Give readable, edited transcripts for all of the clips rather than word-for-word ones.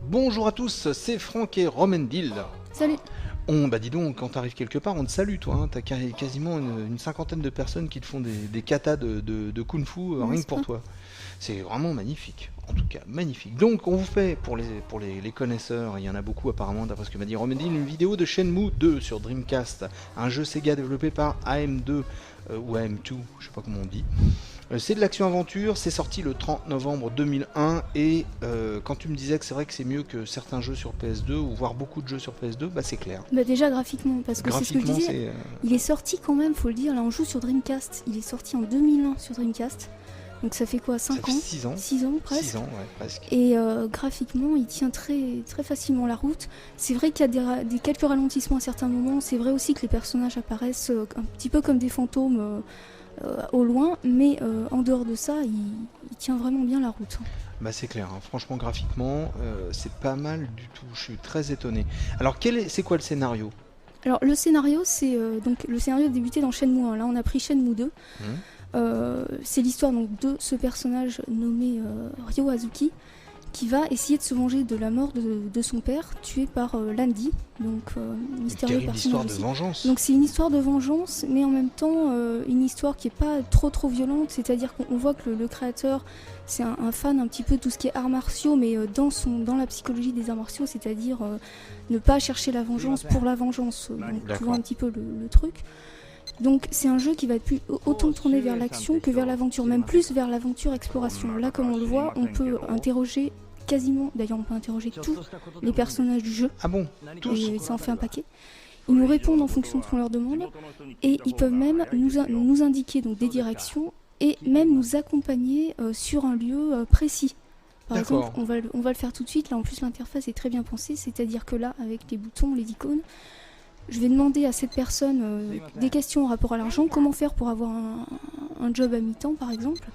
Bonjour à tous, c'est Franck et Romendil. Salut. Bah dis donc, quand t'arrives quelque part, on te salue toi, hein. T'as quasiment une cinquantaine de personnes qui te font des katas de kung-fu rien que pour toi. C'est vraiment magnifique, en tout cas, magnifique. Donc on vous fait, pour les connaisseurs, il y en a beaucoup apparemment, d'après ce que m'a dit Romendil, une vidéo de Shenmue 2 sur Dreamcast, un jeu Sega développé par AM2, ou AM2, je sais pas comment on dit. C'est de l'action-aventure, c'est sorti le 30 novembre 2001 et quand tu me disais que c'est vrai que c'est mieux que certains jeux sur PS2 ou voire beaucoup de jeux sur PS2, bah c'est clair. Bah déjà graphiquement, parce que c'est ce que je disais, il est sorti quand même, faut le dire, là on joue sur Dreamcast, il est sorti en 2001 sur Dreamcast, donc ça fait quoi, 5 ans 6 ans 6 ans presque. 6 ans, ouais, presque. Et graphiquement, il tient très, très facilement la route. C'est vrai qu'il y a quelques ralentissements à certains moments, c'est vrai aussi que les personnages apparaissent un petit peu comme des fantômes au loin, mais en dehors de ça, il tient vraiment bien la route. Bah c'est clair, hein. Franchement graphiquement, c'est pas mal du tout, je suis très étonné. Alors c'est quoi le scénario? Alors le scénario, c'est donc le scénario a débuté dans Shenmue 1, là on a pris Shenmue 2. C'est l'histoire donc de ce personnage nommé Ryo Hazuki, qui va essayer de se venger de la mort de son père, tué par Landy, donc mystérieux personnage histoire aussi. de vengeance. Donc c'est une histoire de vengeance, mais en même temps une histoire qui est pas trop violente, c'est-à-dire qu'on voit que le créateur, c'est un fan un petit peu de tout ce qui est arts martiaux, mais dans la psychologie des arts martiaux, c'est-à-dire ne pas chercher la vengeance pour la vengeance, donc tu vois un petit peu le truc. Donc c'est un jeu qui va être plus autant tourné vers l'action que vers l'aventure, même plus vers l'aventure exploration. Là comme on le voit, on peut interroger quasiment, d'ailleurs on peut interroger tous les personnages du jeu. Ah bon? Tous? Et ça en fait un paquet. Ils nous répondent en fonction de ce qu'on leur demande et ils peuvent même nous indiquer donc des directions et même nous accompagner sur un lieu précis. Par exemple, on va le faire tout de suite, là en plus l'interface est très bien pensée, c'est-à-dire que là avec les boutons, les icônes, je vais demander à cette personne des questions en rapport à l'argent, comment faire pour avoir un job à mi-temps par exemple.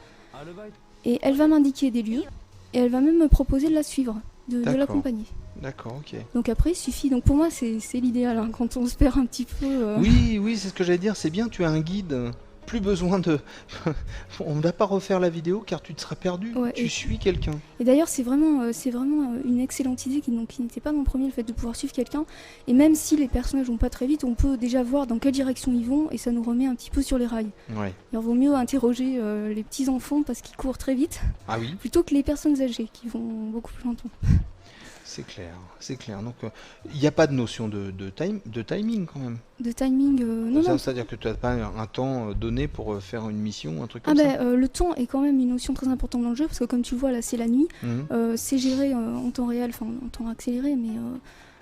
Et elle va m'indiquer des lieux et elle va même me proposer de la suivre, de l'accompagner. D'accord, ok. Donc après il suffit, donc pour moi c'est l'idéal hein, quand on se perd un petit peu. Oui, c'est ce que j'allais dire, c'est bien, tu as un guide. Plus besoin de... On ne va pas refaire la vidéo car tu te seras perdu, ouais, tu suis quelqu'un. Et d'ailleurs c'est vraiment une excellente idée qui n'était pas dans le premier, le fait de pouvoir suivre quelqu'un. Et même si les personnages vont pas très vite, on peut déjà voir dans quelle direction ils vont et ça nous remet un petit peu sur les rails. Ouais. Il vaut mieux interroger les petits enfants parce qu'ils courent très vite, plutôt que les personnes âgées qui vont beaucoup plus lentement. C'est clair, c'est clair. Donc, il n'y a pas de notion de timing quand même. De timing, non. C'est-à-dire que tu n'as pas un temps donné pour faire une mission, un truc comme ça. Le temps est quand même une notion très importante dans le jeu, parce que comme tu le vois là, c'est la nuit. C'est géré en temps réel, enfin en temps accéléré, mais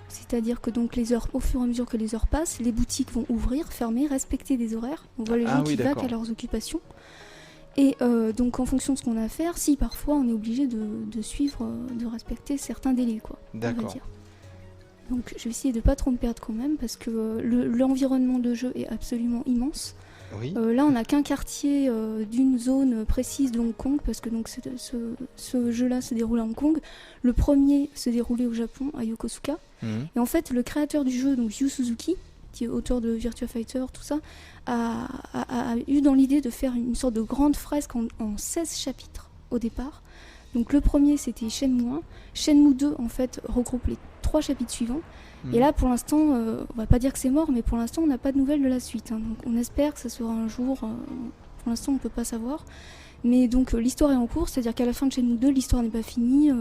c'est-à-dire que donc les heures, au fur et à mesure que les heures passent, les boutiques vont ouvrir, fermer, respecter des horaires. On voit les gens qui vaquent à leurs occupations. Et donc en fonction de ce qu'on a à faire, si parfois on est obligé de suivre, de respecter certains délais, quoi. D'accord. Donc je vais essayer de pas trop me perdre quand même, parce que l'environnement de jeu est absolument immense. Oui. Là on n'a qu'un quartier d'une zone précise de Hong Kong, parce que donc ce jeu-là se déroule à Hong Kong. Le premier se déroulait au Japon, à Yokosuka. Et en fait le créateur du jeu, donc Yu Suzuki, qui est auteur de Virtua Fighter, tout ça, a eu dans l'idée de faire une sorte de grande fresque en 16 chapitres au départ. Donc le premier c'était Shenmue 1. Shenmue 2 en fait regroupe les 3 chapitres suivants. Et là pour l'instant, on va pas dire que c'est mort, mais pour l'instant on n'a pas de nouvelles de la suite. Hein. Donc on espère que ça sera un jour, pour l'instant on peut pas savoir. Mais donc l'histoire est en cours, c'est-à-dire qu'à la fin de Shenmue 2, l'histoire n'est pas finie,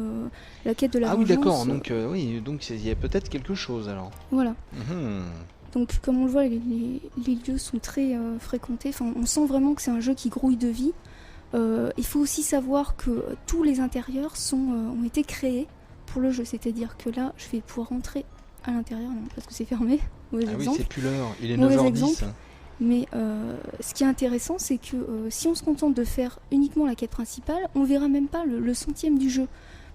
la quête de la vengeance... Ah oui d'accord, donc il y a peut-être quelque chose alors. Voilà. Donc comme on le voit, les lieux sont très fréquentés, enfin, on sent vraiment que c'est un jeu qui grouille de vie. Il faut aussi savoir que tous les intérieurs ont été créés pour le jeu, c'est-à-dire que là je vais pouvoir rentrer à l'intérieur, non, parce que c'est fermé. Oui, c'est plus l'heure, il est 9h10. Mais ce qui est intéressant, c'est que si on se contente de faire uniquement la quête principale, on verra même pas le centième du jeu.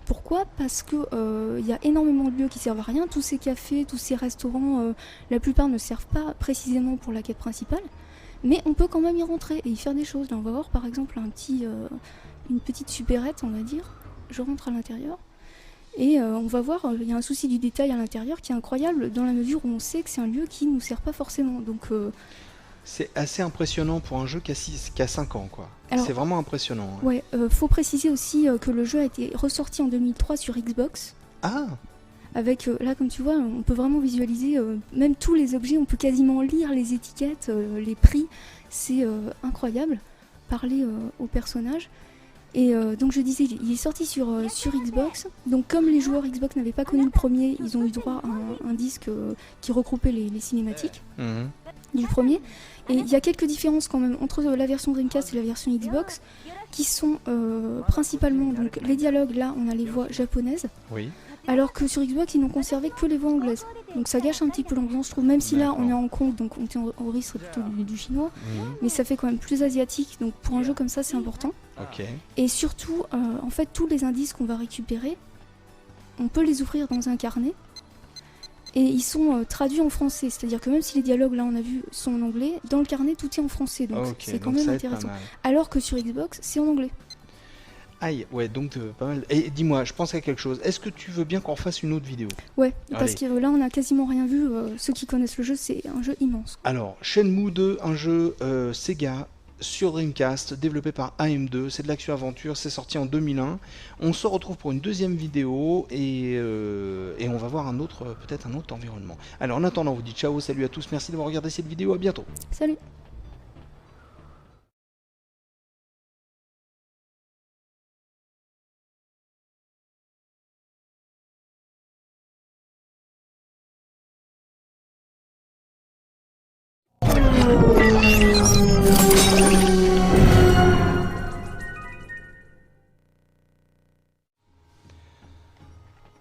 Pourquoi ? Parce que y a énormément de lieux qui servent à rien, tous ces cafés, tous ces restaurants, la plupart ne servent pas précisément pour la quête principale, mais on peut quand même y rentrer et y faire des choses. Là on va voir par exemple une petite supérette, on va dire, je rentre à l'intérieur, et on va voir, il y a un souci du détail à l'intérieur qui est incroyable, dans la mesure où on sait que c'est un lieu qui ne nous sert pas forcément, donc... C'est assez impressionnant pour un jeu qui a 5 ans, quoi. C'est vraiment impressionnant. Hein. Ouais, faut préciser aussi que le jeu a été ressorti en 2003 sur Xbox. Ah. Avec, là comme tu vois, on peut vraiment visualiser même tous les objets, on peut quasiment lire les étiquettes, les prix, c'est incroyable, parler aux personnages. Et donc je disais, il est sorti sur Xbox, donc comme les joueurs Xbox n'avaient pas connu le premier, ils ont eu droit à un disque qui regroupait les cinématiques du premier. Et il y a quelques différences quand même entre la version Dreamcast et la version Xbox, qui sont principalement, donc les dialogues, là on a les voix japonaises. Oui. Alors que sur Xbox, ils n'ont conservé que les voix anglaises. Donc ça gâche un petit peu l'ambiance, je trouve. Même si là, on est en Hong Kong, donc on théoriserait plutôt du chinois. Mais ça fait quand même plus asiatique. Donc pour un jeu comme ça, c'est important. Et surtout, en fait, tous les indices qu'on va récupérer, on peut les ouvrir dans un carnet. Et ils sont traduits en français. C'est-à-dire que même si les dialogues, là, on a vu, sont en anglais, dans le carnet, tout est en français. Donc c'est quand même intéressant. Alors que sur Xbox, c'est en anglais. Aïe, ouais, donc pas mal. Et dis-moi, je pense à quelque chose. Est-ce que tu veux bien qu'on fasse une autre vidéo? Ouais, parce que là, on a quasiment rien vu. Ceux qui connaissent le jeu, c'est un jeu immense. Alors, Shenmue 2, un jeu Sega sur Dreamcast, développé par AM2. C'est de l'action-aventure, c'est sorti en 2001. On se retrouve pour une deuxième vidéo et on va voir peut-être un autre environnement. Alors, en attendant, on vous dit ciao, salut à tous, merci d'avoir regardé cette vidéo, à bientôt. Salut.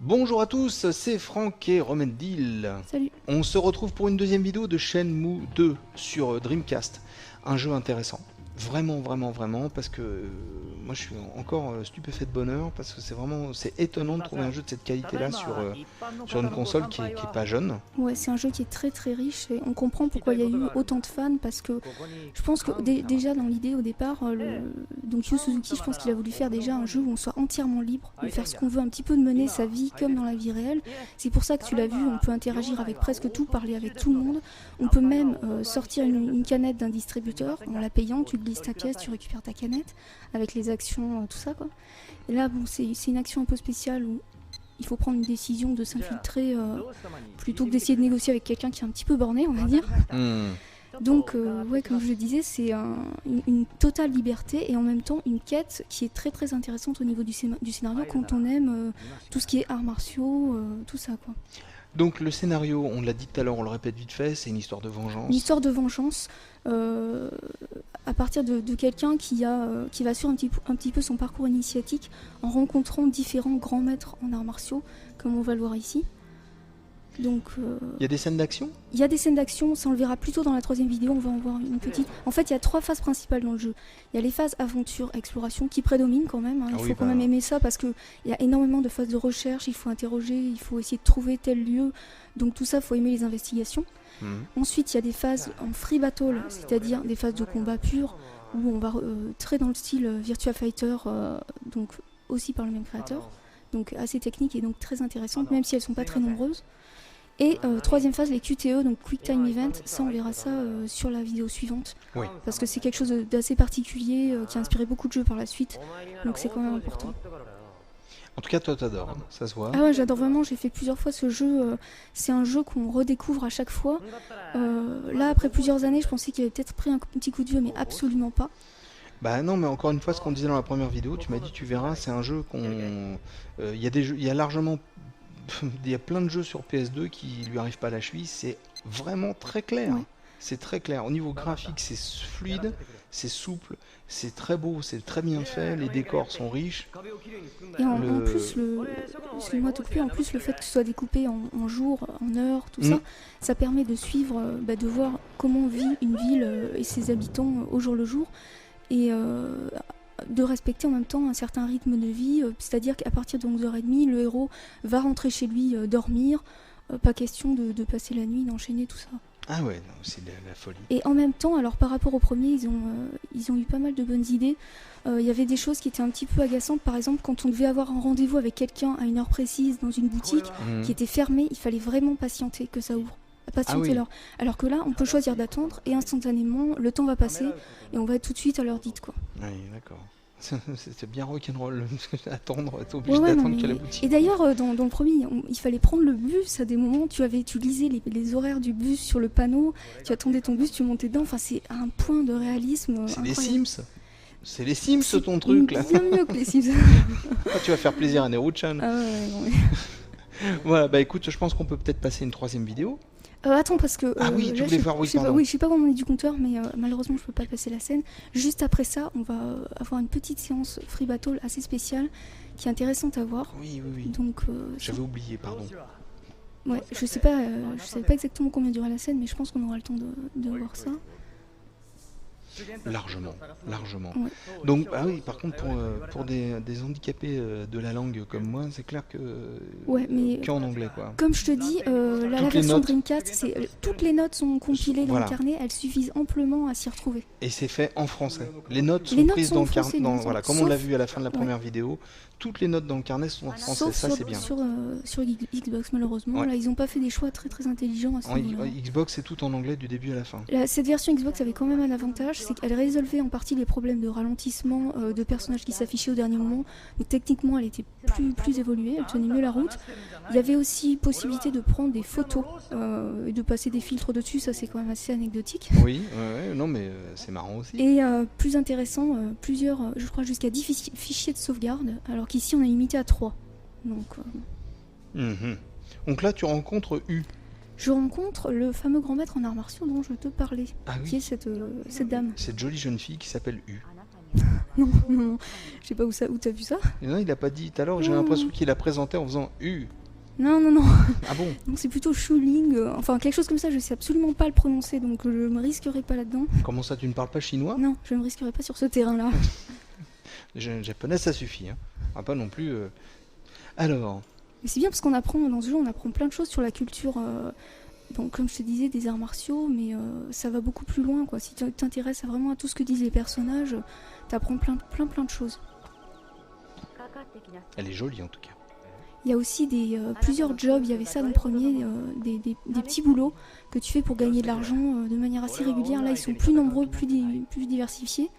Bonjour à tous, c'est Franck et Romendil. Salut. On se retrouve pour une deuxième vidéo de Shenmue 2 sur Dreamcast. Un jeu intéressant. Vraiment, vraiment, vraiment, parce que moi je suis encore stupéfait de bonheur, parce que c'est étonnant de trouver un jeu de cette qualité-là sur une console qui est pas jeune. Ouais, c'est un jeu qui est très très riche et on comprend pourquoi il y a eu autant de fans, parce que je pense que déjà dans l'idée au départ, donc Yu Suzuki, je pense qu'il a voulu faire déjà un jeu où on soit entièrement libre de faire ce qu'on veut, un petit peu de mener sa vie comme dans la vie réelle. C'est pour ça que tu l'as vu, on peut interagir avec presque tout, parler avec tout le monde. On peut même sortir une canette d'un distributeur en la payant, tu glisses ta pièce, tu récupères ta canette avec les actions, tout ça quoi. Et là bon, c'est une action un peu spéciale où il faut prendre une décision de s'infiltrer plutôt que d'essayer de négocier avec quelqu'un qui est un petit peu borné, on va dire. Donc ouais, comme je le disais, c'est une totale liberté et en même temps une quête qui est très très intéressante au niveau du scénario quand on aime tout ce qui est arts martiaux, tout ça quoi. Donc le scénario, on l'a dit tout à l'heure, on le répète vite fait, c'est une histoire de vengeance. Une histoire de vengeance à partir de quelqu'un qui va suivre un petit peu son parcours initiatique en rencontrant différents grands maîtres en arts martiaux, comme on va le voir ici. Donc, il y a des scènes d'action ? Il y a des scènes d'action, ça on le verra plus tôt dans la troisième vidéo, on va en voir une petite. En fait, il y a 3 phases principales dans le jeu. Il y a les phases aventure, exploration, qui prédominent quand même. Il faut quand même aimer ça parce qu'il y a énormément de phases de recherche, il faut interroger, il faut essayer de trouver tel lieu. Donc tout ça, il faut aimer les investigations. Ensuite, il y a des phases en free battle, c'est-à-dire des phases de combat pur, où on va très dans le style Virtua Fighter, donc aussi par le même créateur. Donc assez technique et donc très intéressante, même si elles ne sont pas très nombreuses. Et troisième phase, les QTE, donc Quick Time Event, ça on verra ça sur la vidéo suivante. Oui. Parce que c'est quelque chose d'assez particulier qui a inspiré beaucoup de jeux par la suite, donc c'est quand même important. En tout cas, toi t'adores, hein, ça se voit. Ah ouais, j'adore vraiment, j'ai fait plusieurs fois ce jeu, c'est un jeu qu'on redécouvre à chaque fois. Là, après plusieurs années, je pensais qu'il avait peut-être pris un petit coup de vieux, mais absolument pas. Bah non, mais encore une fois, ce qu'on disait dans la première vidéo, tu m'as dit, tu verras, c'est un jeu il y a largement... Il y a plein de jeux sur PS2 qui lui arrivent pas à la cheville, c'est vraiment très clair. Ouais. C'est très clair. Au niveau graphique, c'est fluide, c'est souple, c'est très beau, c'est très bien fait, les décors sont riches. Et en plus, excuse-moi de te couper, en plus le fait que ce soit découpé en jours, en heures, tout ça, ça permet de suivre, de voir comment vit une ville et ses habitants au jour le jour. Et de respecter en même temps un certain rythme de vie, c'est-à-dire qu'à partir de 11h30, le héros va rentrer chez lui dormir, pas question de passer la nuit, d'enchaîner tout ça. Ah ouais, c'est la folie. Et en même temps, alors par rapport au premier, ils ont eu pas mal de bonnes idées. Il y avait des choses qui étaient un petit peu agaçantes, par exemple quand on devait avoir un rendez-vous avec quelqu'un à une heure précise dans une boutique qui était fermée, il fallait vraiment patienter que ça ouvre. à patienter l'heure. Alors que là, on peut choisir d'attendre et instantanément, le temps va passer et on va être tout de suite à l'heure dite, quoi. Oui, d'accord. C'était bien rock'n'roll, attendre, t'es obligé d'attendre qu'elle aboutit. Et d'ailleurs, dans le premier, il fallait prendre le bus à des moments, tu lisais les horaires du bus sur le panneau, tu attendais ton bus, tu montais dedans, enfin c'est un point de réalisme C'est incroyable. les Sims. C'est les Sims ton truc là. Bien mieux que les Sims. Tu vas faire plaisir à Nero-chan. Ah ouais, non, Voilà, bah écoute, je pense qu'on peut peut-être passer une troisième vidéo. Attends, parce que... ah oui, tu voulais voir, oui, pardon. Oui, je sais pas où on est du compteur, mais malheureusement, je peux pas passer la scène. Juste après ça, on va avoir une petite séance Free Battle assez spéciale, qui est intéressante à voir. Oui. Donc, j'avais oublié, pardon. Ouais, je savais pas exactement combien durait la scène, mais je pense qu'on aura le temps de voir ça. Largement. Ouais. Donc, ah oui, par contre, pour des handicapés de la langue comme moi, c'est clair que mais qu'en anglais, quoi. Comme je te dis, la version Dreamcast, toutes les notes sont compilées dans le carnet, elles suffisent amplement à s'y retrouver. Et c'est fait en français. Les notes sont prises dans le carnet, voilà, comme on l'a vu à la fin de la première vidéo. Toutes les notes dans le carnet sont en français, sauf ça c'est bien. Sur Xbox, malheureusement, là ils n'ont pas fait des choix très très intelligents à ce niveau-là. Xbox c'est tout en anglais du début à la fin. Cette version Xbox avait quand même un avantage, c'est qu'elle résolvait en partie les problèmes de ralentissement de personnages qui s'affichaient au dernier moment. Donc techniquement elle était plus évoluée, elle tenait mieux la route. Il y avait aussi possibilité de prendre des photos et de passer des filtres dessus, ça c'est quand même assez anecdotique. Oui, non mais c'est marrant aussi. Et plus intéressant, plusieurs, je crois jusqu'à 10 fichiers de sauvegarde, alors qu'ici on est limité à 3. Donc là tu rencontres U. Je rencontre le fameux grand maître en arts martiaux dont je te parlais, qui est cette dame. Cette jolie jeune fille qui s'appelle U. Non, je sais pas où t'as vu ça. Et non, il a pas dit tout à l'heure, j'ai l'impression qu'il a présenté en faisant U. Non. Ah bon? Donc c'est plutôt Shuling, enfin quelque chose comme ça, je sais absolument pas le prononcer, donc je me risquerai pas là-dedans. Comment ça, tu ne parles pas chinois? Non, je me risquerai pas sur ce terrain-là. Japonais ça suffit, hein. On va pas non plus... Alors... Mais c'est bien parce qu'on apprend dans ce jeu, on apprend plein de choses sur la culture, donc, comme je te disais, des arts martiaux, mais ça va beaucoup plus loin, quoi. Si tu t'intéresses vraiment à tout ce que disent les personnages, t'apprends plein de choses. Elle est jolie en tout cas. Il y a aussi plusieurs jobs, il y avait ça dans le premier, des petits boulots que tu fais pour gagner de l'argent de manière assez régulière. Là, ils sont plus nombreux, plus diversifiés.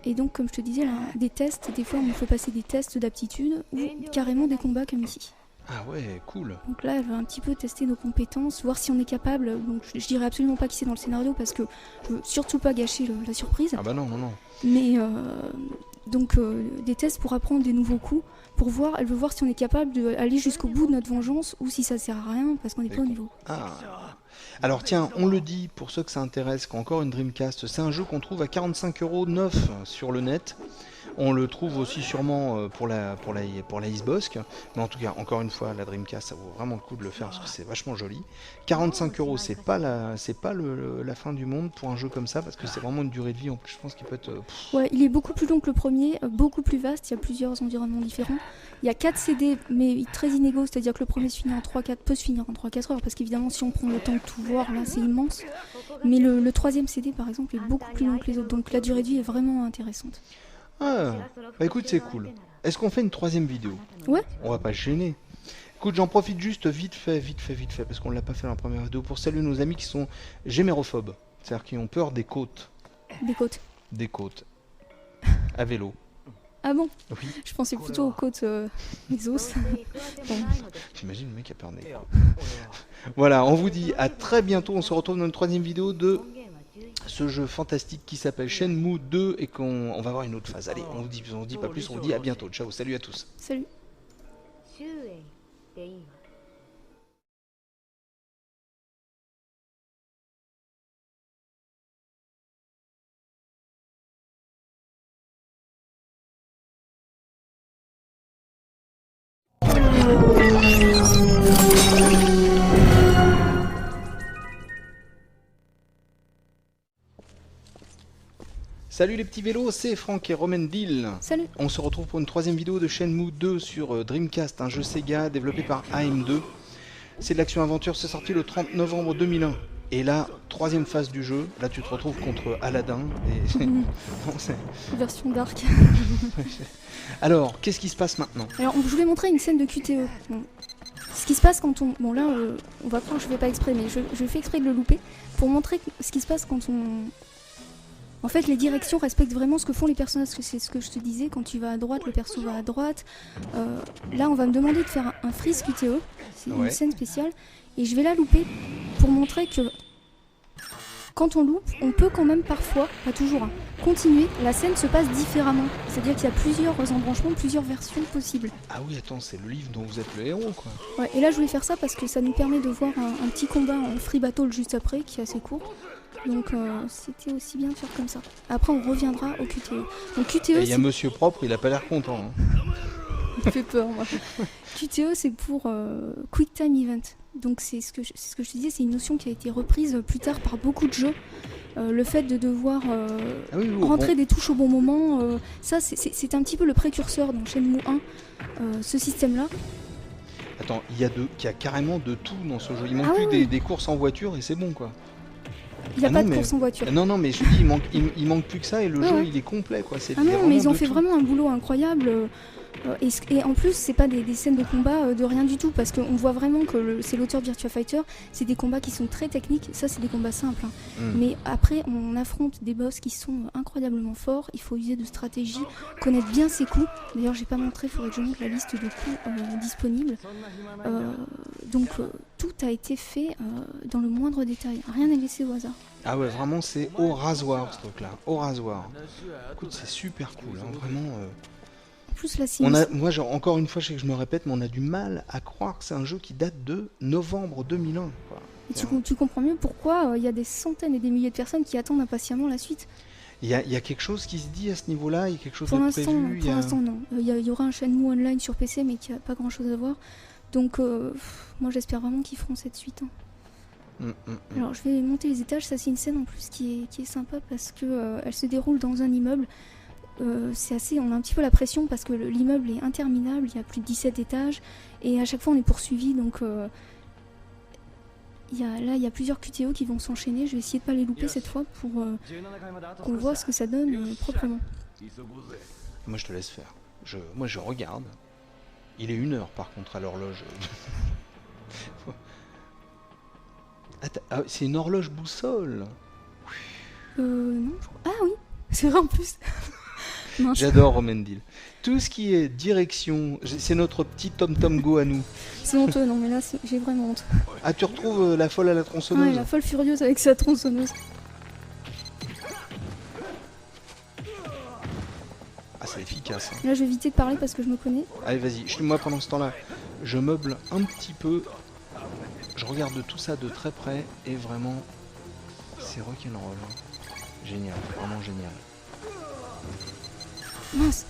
Et donc, comme je te disais, là, des tests, des fois on nous fait passer des tests d'aptitude ou carrément des combats comme ici. Ah ouais, cool. Donc là, elle va un petit peu tester nos compétences, voir si on est capable. Donc je dirais absolument pas qui c'est dans le scénario parce que je veux surtout pas gâcher la surprise. Ah bah non. Mais donc des tests pour apprendre des nouveaux coups, elle veut voir si on est capable d'aller jusqu'au bout de notre vengeance ou si ça sert à rien parce qu'on n'est pas au niveau. Ah. Alors tiens, on le dit pour ceux que ça intéresse, qu'encore une Dreamcast, c'est un jeu qu'on trouve à 45,9€ sur le net. On le trouve aussi sûrement pour la Xbox, mais en tout cas, encore une fois, la Dreamcast, ça vaut vraiment le coup de le faire parce que c'est vachement joli. 45€, c'est pas la fin du monde pour un jeu comme ça, parce que c'est vraiment une durée de vie en plus, je pense qu'il peut être... Ouais, il est beaucoup plus long que le premier, beaucoup plus vaste, il y a plusieurs environnements différents. Il y a 4 CD, mais très inégaux, c'est-à-dire que le premier peut se finir en 3-4 heures, parce qu'évidemment, si on prend le temps de tout voir, là, c'est immense. Mais le troisième CD, par exemple, est beaucoup plus long que les autres, donc la durée de vie est vraiment intéressante. Ah, bah écoute, c'est cool. Est-ce qu'on fait une troisième vidéo? Ouais. On va pas se gêner. Écoute, j'en profite juste vite fait, parce qu'on l'a pas fait dans la première vidéo, pour saluer nos amis qui sont gémérophobes, c'est-à-dire qui ont peur des côtes. Des côtes. À vélo. Ah bon? Oui. Je pensais plutôt aux côtes Exos. Bon. T'imagines le mec a peur des côtes. Voilà, on vous dit à très bientôt, on se retrouve dans une troisième vidéo de ce jeu fantastique qui s'appelle Shenmue 2 et qu'on va voir une autre phase. Allez, on vous dit pas plus, on vous dit à bientôt. Ciao, salut à tous. Salut. Salut les petits vélos, c'est Franck et Romendil. Salut. On se retrouve pour une troisième vidéo de Shenmue 2 sur Dreamcast, un jeu Sega développé par AM2. C'est de l'action-aventure, c'est sorti le 30 novembre 2001. Et là, troisième phase du jeu, là tu te retrouves contre Aladdin. Et... non, version dark. Alors, qu'est-ce qui se passe maintenant? Alors, je voulais montrer une scène de QTE. Bon. Ce qui se passe quand on... Bon là, on va croire que je fais pas exprès, mais je fais exprès de le louper pour montrer ce qui se passe quand on... En fait, les directions respectent vraiment ce que font les personnages. C'est ce que je te disais, quand tu vas à droite, le perso va à droite. Là, on va me demander de faire un freeze QTE. C'est une scène spéciale. Et je vais la louper pour montrer que quand on loupe, on peut quand même parfois, pas toujours, continuer. La scène se passe différemment. C'est-à-dire qu'il y a plusieurs embranchements, plusieurs versions possibles. Ah oui, attends, c'est le livre dont vous êtes le héros, quoi. Ouais, et là, je voulais faire ça parce que ça nous permet de voir un petit combat en free battle juste après, qui est assez court. Donc c'était aussi bien de faire comme ça. Après on reviendra au QTE. Donc QTE, il y a Monsieur Propre, il a pas l'air content. Hein. Il fait peur moi. QTE c'est pour Quick Time Event. Donc c'est ce que je te disais, c'est une notion qui a été reprise plus tard par beaucoup de jeux. Le fait de devoir rentrer des touches au bon moment, ça c'est un petit peu le précurseur dans Shenmue 1, ce système-là. Attends, il y a carrément de tout dans ce jeu. Il manque plus des courses en voiture et c'est bon quoi. Il n'y a pas de course en voiture. Non, mais je te dis, il manque plus que ça et le jeu il est complet quoi. Non, mais ils ont fait vraiment un boulot incroyable. Et en plus, c'est pas des scènes de combat de rien du tout, parce qu'on voit vraiment que c'est l'auteur Virtua Fighter, c'est des combats qui sont très techniques, ça c'est des combats simples. Mais après, on affronte des boss qui sont incroyablement forts, il faut user de stratégie, connaître bien ses coups. D'ailleurs, j'ai pas montré, il faudrait que je montre la liste de coups disponibles. Donc, tout a été fait dans le moindre détail, rien n'est laissé au hasard. Ah ouais, vraiment, c'est au rasoir ce truc-là, au rasoir. Écoute, c'est super cool, hein, vraiment. Plus la moi, encore une fois, je sais que je me répète, mais on a du mal à croire que c'est un jeu qui date de novembre 2001. Quoi. Et tu comprends mieux pourquoi il y a des centaines et des milliers de personnes qui attendent impatiemment la suite. Il y a quelque chose qui se dit à ce niveau-là, il y a quelque chose de prévu. Pour l'instant, non. Il y aura un Shenmue Online sur PC, mais qui n'a pas grand-chose à voir. Donc, moi, j'espère vraiment qu'ils feront cette suite. Alors, je vais monter les étages. Ça, c'est une scène en plus qui est sympa parce que elle se déroule dans un immeuble. On a un petit peu la pression parce que l'immeuble est interminable, il y a plus de 17 étages et à chaque fois on est poursuivi, donc il y a plusieurs QTE qui vont s'enchaîner. Je vais essayer de pas les louper cette fois pour qu'on voit ce que ça donne proprement. Moi je te laisse faire, moi je regarde. Il est 1h par contre à l'horloge. C'est une horloge boussole. Non, ah oui, c'est vrai en plus. J'adore Romendil. Tout ce qui est direction, c'est notre petit Tom Go à nous. C'est honteux, non mais là j'ai vraiment honte. Ah, tu retrouves la folle à la tronçonneuse? Ouais, la folle furieuse avec sa tronçonneuse. Ah, c'est efficace. Hein. Là je vais éviter de parler parce que je me connais. Allez, vas-y, moi pendant ce temps-là, je meuble un petit peu. Je regarde tout ça de très près et vraiment, c'est rock'n'roll. Génial, vraiment génial. Mince.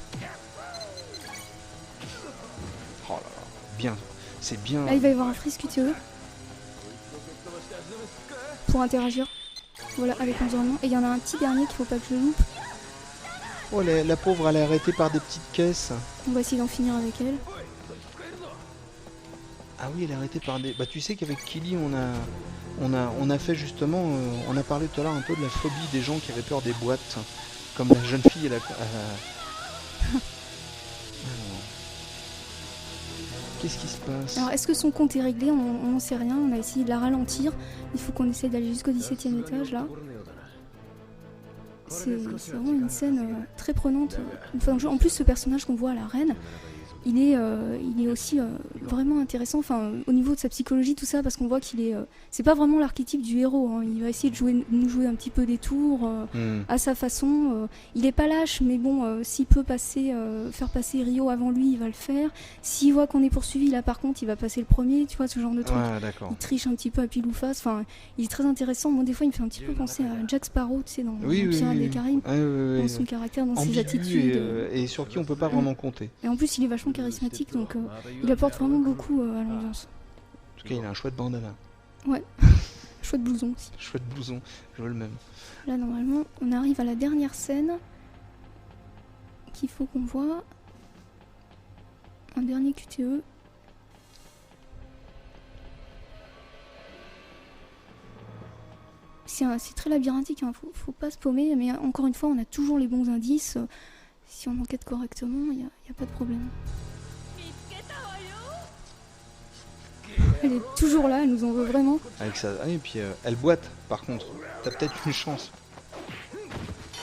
Oh là là, bien, c'est bien. Là il va y avoir un freeze QTE pour interagir. Voilà, avec l'environnement. Et il y en a un petit dernier qu'il faut pas que je loupe. Oh, la pauvre, elle est arrêtée par des petites caisses. On va essayer d'en finir avec elle. Ah oui, elle est arrêtée par des... Bah tu sais qu'avec Killy, on a fait justement... on a parlé tout à l'heure un peu de la phobie des gens qui avaient peur des boîtes. Comme la jeune fille, elle a... Qu'est-ce qui se passe? Alors, est-ce que son compte est réglé? On n'en sait rien. On a essayé de la ralentir. Il faut qu'on essaie d'aller jusqu'au 17e étage, là. C'est vraiment une scène très prenante. Une fois dans le jeu. En plus, ce personnage qu'on voit à la reine, il est aussi vraiment intéressant, enfin, au niveau de sa psychologie, tout ça, parce qu'on voit qu'il est... c'est pas vraiment l'archétype du héros, hein. Il va essayer de nous jouer un petit peu des tours à sa façon. Il est pas lâche, mais bon, s'il peut faire passer Ryo avant lui, il va le faire. S'il voit qu'on est poursuivi, là par contre, il va passer le premier, tu vois, ce genre de truc. Ouais, il triche un petit peu à pile ou face. Enfin, il est très intéressant. Moi, des fois, il me fait un petit peu penser à Jack Sparrow, tu sais, dans Pirates des Caraïbes, dans son caractère, dans ses attitudes. Et sur qui on peut pas vraiment compter. Et en plus, il est vachement charismatique, donc il apporte vraiment beaucoup à l'ambiance. En tout cas, il a un chouette bandana. Ouais, chouette blouson aussi. Chouette blouson, je veux le même. Là, normalement, on arrive à la dernière scène qu'il faut qu'on voit. Un dernier QTE. C'est très labyrinthique, hein. Faut pas se paumer, mais encore une fois, on a toujours les bons indices. Si on enquête correctement, il n'y a pas de problème. Elle est toujours là, elle nous en veut vraiment. Avec ça. Ah, et puis elle boite, par contre. T'as peut-être une chance.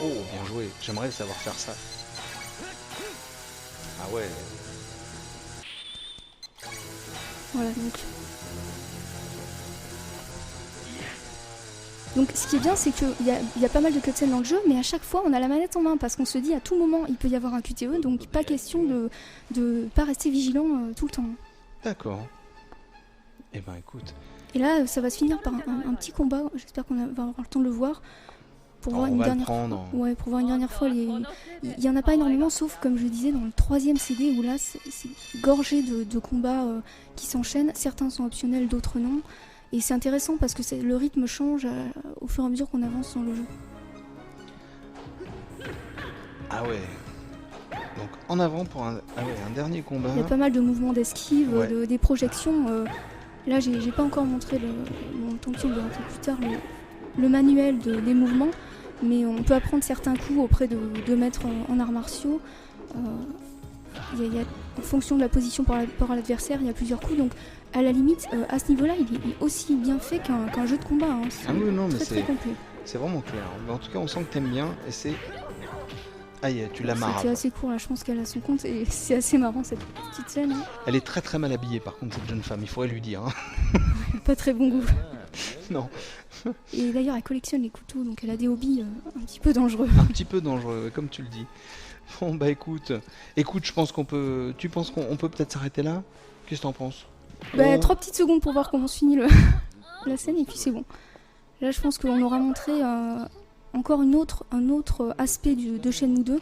Oh, bien joué. J'aimerais savoir faire ça. Ah ouais. Voilà, donc ce qui est bien, c'est qu'il y a pas mal de cutscenes dans le jeu, mais à chaque fois, on a la manette en main, parce qu'on se dit à tout moment, il peut y avoir un QTE, donc pas question de pas rester vigilant tout le temps. D'accord. Eh ben écoute. Et là, ça va se finir par un petit combat, j'espère qu'on va avoir le temps de le voir. Pour voir une dernière fois. Ouais, pour voir une dernière fois. Il y en a pas énormément, sauf comme je disais dans le 3e CD, où là, c'est gorgé de combats qui s'enchaînent. Certains sont optionnels, d'autres non. Et c'est intéressant parce que le rythme change au fur et à mesure qu'on avance dans le jeu. Ah ouais. Donc en avant pour un dernier combat. Il y a pas mal de mouvements d'esquive, ouais. des projections. Là, j'ai pas encore montré, tant pis on verra plus tard, le manuel des mouvements. Mais on peut apprendre certains coups auprès de maîtres en arts martiaux. En fonction de la position par rapport à l'adversaire, il y a plusieurs coups. Donc à la limite, à ce niveau-là, il est aussi bien fait qu'un jeu de combat. Hein. Ah oui, non, mais très complet. C'est vraiment clair. Mais en tout cas, on sent que t'aimes bien et c'est... Aïe, tu l'as marre. C'était assez court là, je pense qu'elle a son compte et c'est assez marrant cette petite scène. Hein. Elle est très très mal habillée par contre, cette jeune femme, il faudrait lui dire. Hein. Pas très bon goût. Non. Et d'ailleurs, elle collectionne les couteaux, donc elle a des hobbies un petit peu dangereux. Un petit peu dangereux, comme tu le dis. Bon bah écoute, je pense qu'on peut... Tu penses qu'on peut peut-être s'arrêter là? Qu'est-ce que t'en penses? 3 petites secondes pour voir comment se finit la scène et puis c'est bon. Là je pense qu'on aura montré encore un autre aspect de Shenmue 2.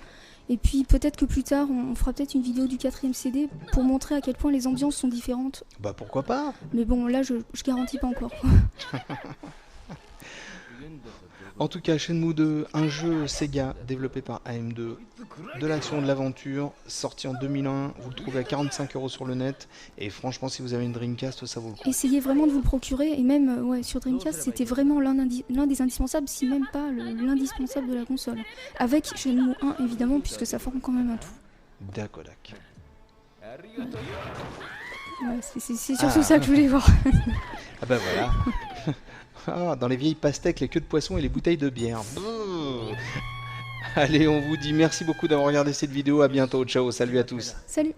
Et puis peut-être que plus tard on fera peut-être une vidéo du 4e CD pour montrer à quel point les ambiances sont différentes. Bah pourquoi pas. Mais bon là je garantis pas encore. En tout cas, Shenmue 2, un jeu Sega développé par AM2, de l'action, de l'aventure, sorti en 2001, vous le trouvez à 45 € sur le net, et franchement si vous avez une Dreamcast, ça vaut le coup. Essayez vraiment de vous le procurer, et même sur Dreamcast, c'était vraiment l'un des indispensables, si même pas l'indispensable de la console. Avec Shenmue 1 évidemment, puisque ça forme quand même un tout. D'accord. Ouais, c'est surtout ça que je voulais voir. Ah bah voilà. Ah, dans les vieilles pastèques, les queues de poisson et les bouteilles de bière. Allez, on vous dit merci beaucoup d'avoir regardé cette vidéo. À bientôt. Ciao, salut à tous. Salut.